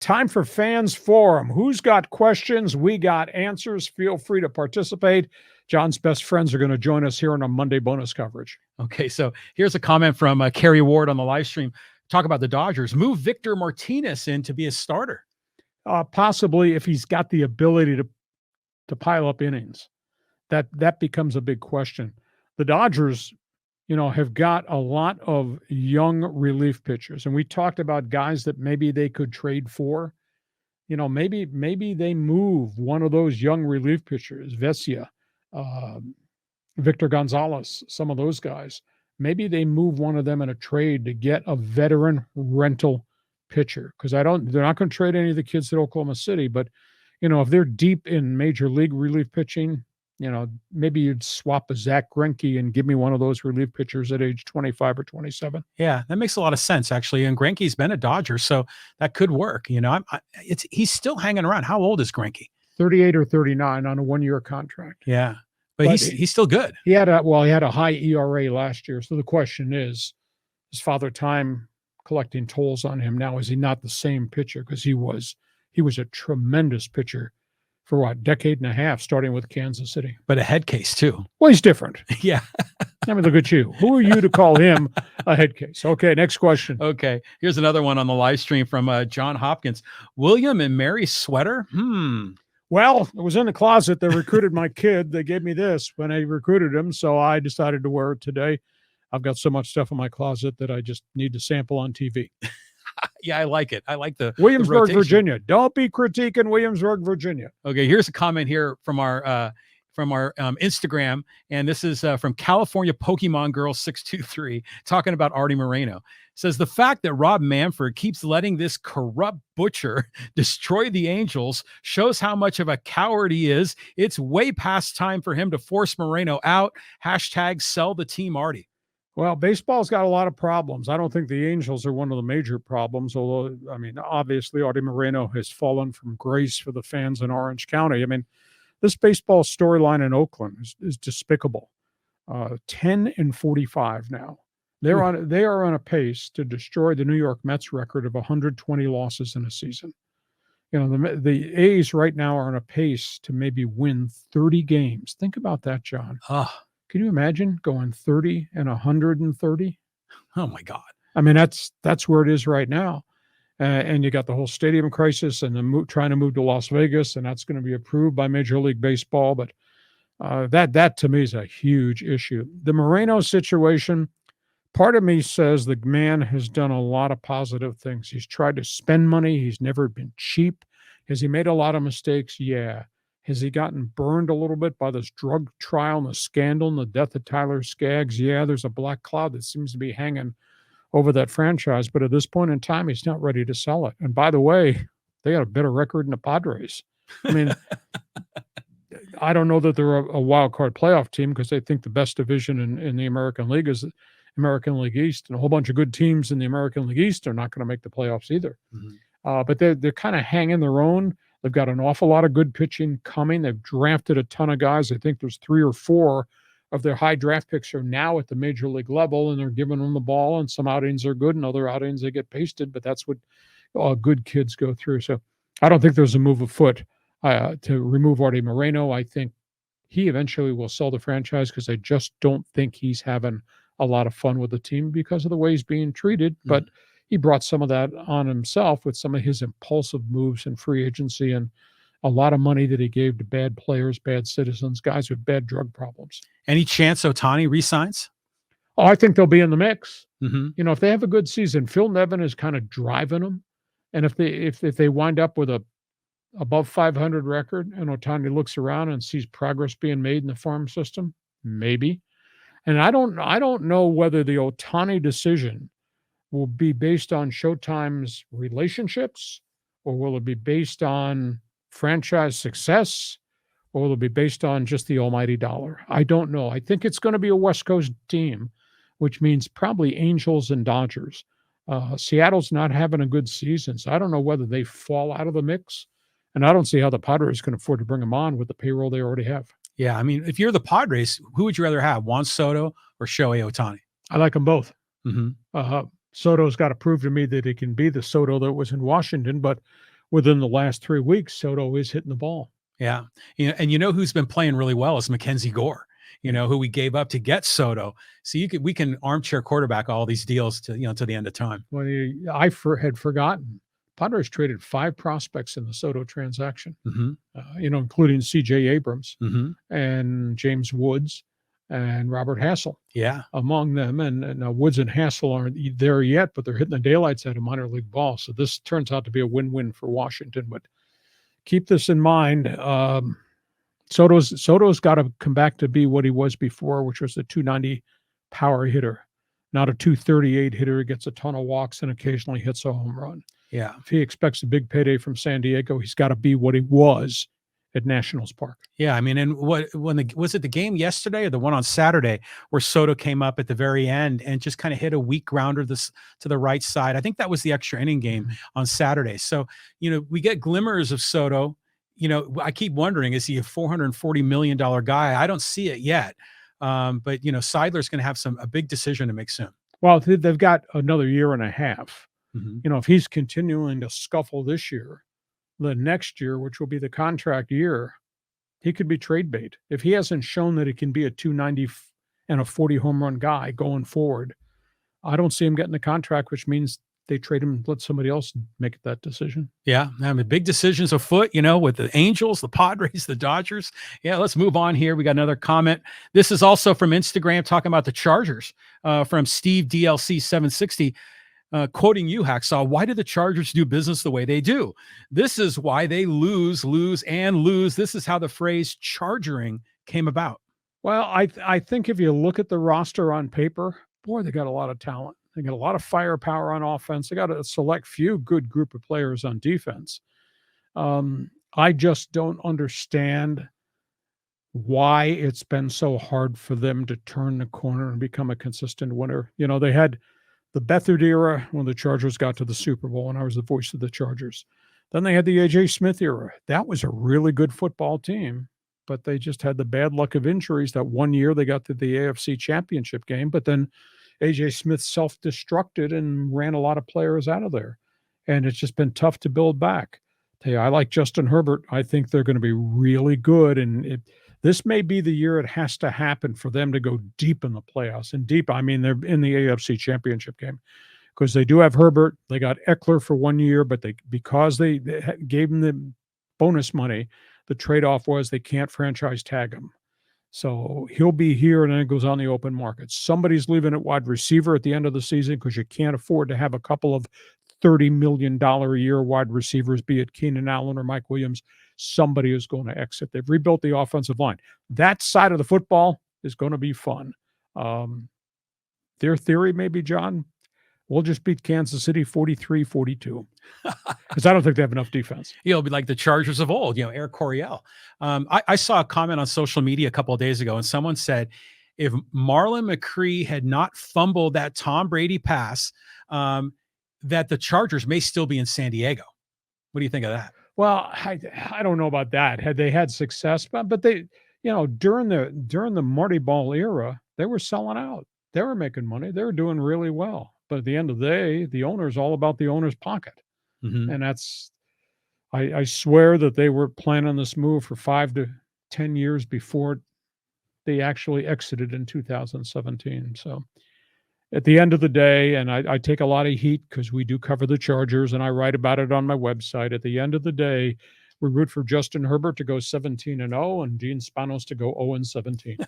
Time for Fans Forum. Who's got questions? We got answers. Feel free to participate. John's best friends are going to join us here on our Monday bonus coverage. Okay, so here's a comment from Kerry Ward on the live stream. Talk about the Dodgers. Move Victor Martinez in to be a starter. Possibly, if he's got the ability to pile up innings. That becomes a big question. The Dodgers, have got a lot of young relief pitchers, and we talked about guys that maybe they could trade for. Maybe they move one of those young relief pitchers, Vesia, Victor Gonzalez, some of those guys. Maybe they move one of them in a trade to get a veteran rental pitcher, because they're not going to trade any of the kids at Oklahoma City, but if they're deep in major league relief pitching, maybe you'd swap a Zach Greinke and give me one of those relief pitchers at age 25 or 27. Yeah, that makes a lot of sense, actually. And Greinke's been a Dodger, so that could work. He's still hanging around. How old is Greinke? 38 or 39 on a one-year contract. Yeah, but he's still good. He had a high ERA last year. So the question is Father Time collecting tolls on him now? Is he not the same pitcher? Because he was a tremendous pitcher for a decade and a half, starting with Kansas City. But a head case, too. Well, he's different. Yeah. I mean, look at you. Who are you to call him a head case? Okay, next question. Okay, here's another one on the live stream from John Hopkins. William and Mary sweater? Well, it was in the closet. They recruited my kid. They gave me this when they recruited him, so I decided to wear it today. I've got so much stuff in my closet that I just need to sample on TV. Yeah, I like it. I like the Williamsburg, Virginia. Don't be critiquing Williamsburg, Virginia. Okay, here's a comment here from our Instagram, and this is from California Pokemon Girl 623 talking about Arte Moreno. It says the fact that Rob Manfred keeps letting this corrupt butcher destroy the Angels shows how much of a coward he is. It's way past time for him to force Moreno out. # sell the team, Arte. Well, baseball's got a lot of problems. I don't think the Angels are one of the major problems, although, I mean, obviously Arte Moreno has fallen from grace for the fans in Orange County. I mean, this baseball storyline in Oakland is despicable. 10-45 now. They are on a pace to destroy the New York Mets record of 120 losses in a season. The A's right now are on a pace to maybe win 30 games. Think about that, John. Can you imagine going 30 and 130? Oh my God. I mean, that's where it is right now. And you got the whole stadium crisis and trying to move to Las Vegas, and that's going to be approved by Major League Baseball. But that to me is a huge issue. The Moreno situation, part of me says the man has done a lot of positive things. He's tried to spend money. He's never been cheap. Has he made a lot of mistakes? Yeah. Has he gotten burned a little bit by this drug trial and the scandal and the death of Tyler Skaggs? Yeah, there's a black cloud that seems to be hanging over that franchise. But at this point in time, he's not ready to sell it. And by the way, they got a better record than the Padres. I mean, I don't know that they're a wild card playoff team because they think the best division in the American League is the American League East. And a whole bunch of good teams in the American League East are not going to make the playoffs either. Mm-hmm. But they're kind of hanging their own. They've got an awful lot of good pitching coming. They've drafted a ton of guys. I think there's 3 or 4 of their high draft picks are now at the major league level, and they're giving them the ball, and some outings are good and other outings they get pasted, but that's what good kids go through. So I don't think there's a move afoot to remove Arte Moreno. I think he eventually will sell the franchise because I just don't think he's having a lot of fun with the team because of the way he's being treated. Mm-hmm. But he brought some of that on himself with some of his impulsive moves in free agency and a lot of money that he gave to bad players, bad citizens, guys with bad drug problems. Any chance Ohtani resigns? Oh, I think they'll be in the mix. Mm-hmm. If they have a good season, Phil Nevin is kind of driving them. And if they wind up with a above 500 record and Ohtani looks around and sees progress being made in the farm system, maybe. And I don't know whether the Ohtani decision will be based on Showtime's relationships, or will it be based on franchise success, or will it be based on just the almighty dollar? I don't know. I think it's going to be a West Coast team, which means probably Angels and Dodgers. Seattle's not having a good season, so I don't know whether they fall out of the mix, and I don't see how the Padres can afford to bring them on with the payroll they already have. Yeah, I mean, if you're the Padres, who would you rather have, Juan Soto or Shohei Ohtani? I like them both. Mm-hmm. Soto's got to prove to me that he can be the Soto that was in Washington, but within the last 3 weeks, Soto is hitting the ball. Yeah. And you know who's been playing really well is Mackenzie Gore, who we gave up to get Soto. So we can armchair quarterback all these deals to the end of time. Well, had forgotten. Padres traded 5 prospects in the Soto transaction, Mm-hmm. Including C.J. Abrams Mm-hmm. and James Woods and Robert Hassel Yeah. among them. And now Woods and Hassel aren't there yet, but they're hitting the daylights out of minor league ball. So this turns out to be a win-win for Washington. But keep this in mind. Soto's got to come back to be what he was before, which was a 290 power hitter, not a 238 hitter who gets a ton of walks and occasionally hits a home run. Yeah. If he expects a big payday from San Diego, he's got to be what he was at Nationals Park. Yeah, I mean, and was it the game yesterday or the one on Saturday where Soto came up at the very end and just kind of hit a weak grounder to the right side? I think that was the extra inning game on Saturday. So, we get glimmers of Soto. I keep wondering, is he a $440 million guy? I don't see it yet. But Seidler's going to have a big decision to make soon. Well, they've got another year and a half. Mm-hmm. If he's continuing to scuffle this year, the next year, which will be the contract year, he could be trade bait. If he hasn't shown that he can be a 290 and a 40 home run guy going forward, I don't see him getting the contract, which means they trade him, let somebody else make that decision. Yeah, I mean, big decisions afoot, with the Angels, the Padres, the Dodgers. Yeah, let's move on here. We got another comment. This is also from Instagram talking about the Chargers, from Steve DLC 760. Quoting you, Hacksaw, why do the Chargers do business the way they do? This is why they lose, and lose. This is how the phrase chargering came about. Well, I think if you look at the roster on paper, boy, they got a lot of talent. They got a lot of firepower on offense. They got a select few good group of players on defense. I just don't understand why it's been so hard for them to turn the corner and become a consistent winner. They had the Beathard era when the Chargers got to the Super Bowl, and I was the voice of the Chargers. Then they had the A.J. Smith era. That was a really good football team, but they just had the bad luck of injuries. That one year they got to the AFC Championship game, but then A.J. Smith self-destructed and ran a lot of players out of there. And it's just been tough to build back. I like Justin Herbert. I think they're going to be really good, and this may be the year it has to happen for them to go deep in the playoffs. And deep, I mean, they're in the AFC Championship game because they do have Herbert. They got Eckler for 1 year, but because they gave him the bonus money, the trade-off was they can't franchise tag him. So he'll be here, and then it goes on the open market. Somebody's leaving at wide receiver at the end of the season because you can't afford to have a couple of $30 million a year wide receivers, be it Keenan Allen or Mike Williams. Somebody is going to exit. They've rebuilt the offensive line. That side of the football is going to be fun. Their theory may be, John, we'll just beat Kansas City 43-42 because I don't think they have enough defense. It'll be like the Chargers of old, Eric Coryell. I saw a comment on social media a couple of days ago, and someone said, if Marlon McCree had not fumbled that Tom Brady pass, that the Chargers may still be in San Diego. What do you think of that? Well, I don't know about that. Had they had success, but they, during the Marty Ball era, they were selling out. They were making money. They were doing really well. But at the end of the day, the owner's all about the owner's pocket. Mm-hmm. And that's, I swear that they were planning this move for 5 to 10 years before they actually exited in 2017. So at the end of the day, and I take a lot of heat because we do cover the Chargers and I write about it on my website. At the end of the day, we root for Justin Herbert to go 17-0 and Gene Spanos to go 0-17.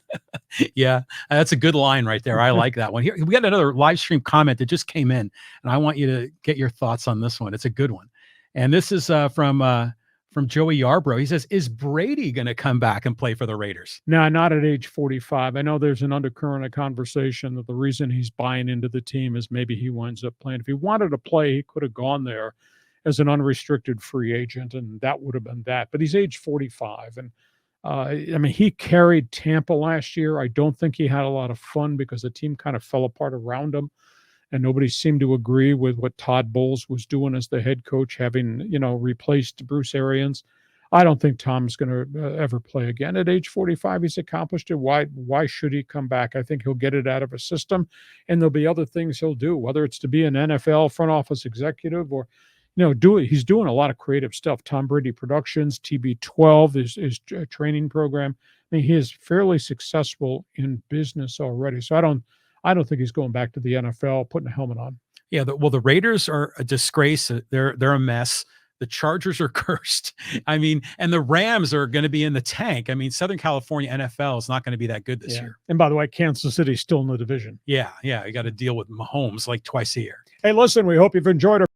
Yeah, that's a good line right there. I like that one. Here, we got another live stream comment that just came in, and I want you to get your thoughts on this one. It's a good one. And this is from Joey Yarbrough. He says, is Brady going to come back and play for the Raiders? No, not at age 45. I know there's an undercurrent of conversation that the reason he's buying into the team is maybe he winds up playing. If he wanted to play, he could have gone there as an unrestricted free agent, and that would have been that. But he's age 45. And, I mean, he carried Tampa last year. I don't think he had a lot of fun because the team kind of fell apart around him. And nobody seemed to agree with what Todd Bowles was doing as the head coach, having, replaced Bruce Arians. I don't think Tom's going to ever play again. At age 45, he's accomplished it. Why should he come back? I think he'll get it out of a system, and there'll be other things he'll do, whether it's to be an NFL front office executive or, he's doing a lot of creative stuff. Tom Brady Productions, TB12 is a training program. I mean, he is fairly successful in business already. So I don't think he's going back to the NFL, putting a helmet on. Yeah, the Raiders are a disgrace. They're a mess. The Chargers are cursed. I mean, and the Rams are going to be in the tank. I mean, Southern California NFL is not going to be that good this year. And by the way, Kansas City's still in the division. Yeah. You got to deal with Mahomes like twice a year. Hey, listen, we hope you've enjoyed our